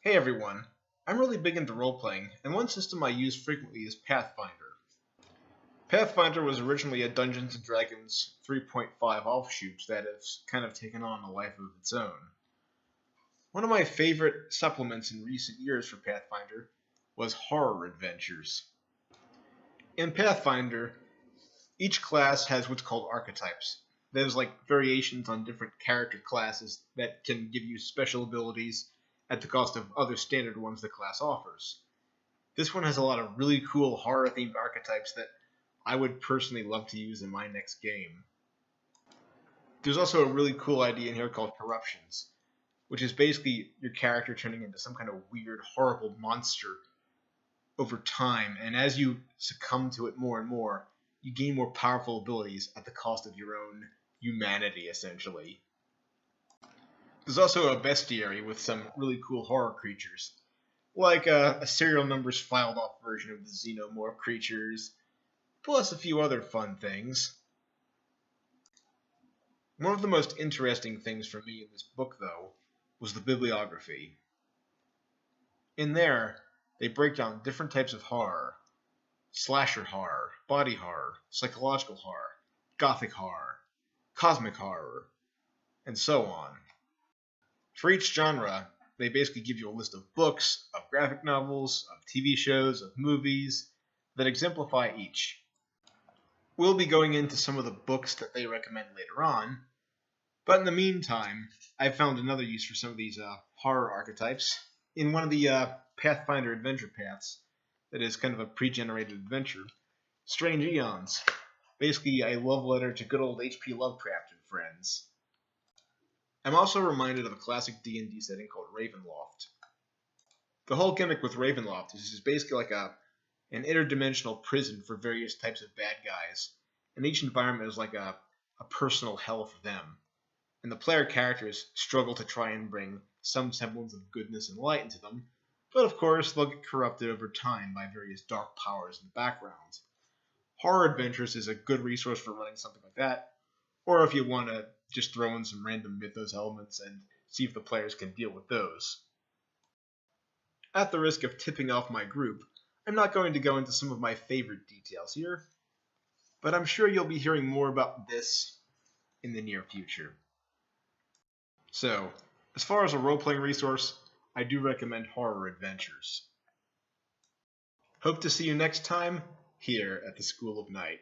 Hey everyone, I'm really big into role-playing, and one system I use frequently is Pathfinder. Pathfinder was originally a Dungeons & Dragons 3.5 offshoot that has kind of taken on a life of its own. One of my favorite supplements in recent years for Pathfinder was horror adventures. In Pathfinder, each class has what's called archetypes. There's like variations on different character classes that can give you special abilities at the cost of other standard ones the class offers. This one has a lot of really cool horror-themed archetypes that I would personally love to use in my next game. There's also a really cool idea in here called corruptions, which is basically your character turning into some kind of weird, horrible monster over time, and as you succumb to it more and more, you gain more powerful abilities at the cost of your own humanity, essentially. There's also a bestiary with some really cool horror creatures, like a serial numbers filed off version of the xenomorph creatures, plus a few other fun things. One of the most interesting things for me in this book, though, was the bibliography. In there, they break down different types of horror: slasher horror, body horror, psychological horror, gothic horror, cosmic horror, and so on. For each genre, they basically give you a list of books, of graphic novels, of TV shows, of movies that exemplify each. We'll be going into some of the books that they recommend later on, but in the meantime, I've found another use for some of these horror archetypes in one of the Pathfinder adventure paths that is kind of a pre-generated adventure, Strange Eons. Basically a love letter to good old H.P. Lovecraft and friends. I'm also reminded of a classic D&D setting called Ravenloft. The whole gimmick with Ravenloft is basically like an interdimensional prison for various types of bad guys, and each environment is like a personal hell for them. And the player characters struggle to try and bring some semblance of goodness and light into them, but of course they'll get corrupted over time by various dark powers in the background. Horror Adventures is a good resource for running something like that, or if you want to just throw in some random mythos elements and see if the players can deal with those. At the risk of tipping off my group, I'm not going to go into some of my favorite details here, but I'm sure you'll be hearing more about this in the near future. So, as far as a role-playing resource, I do recommend Horror Adventures. Hope to see you next time here at the School of Night.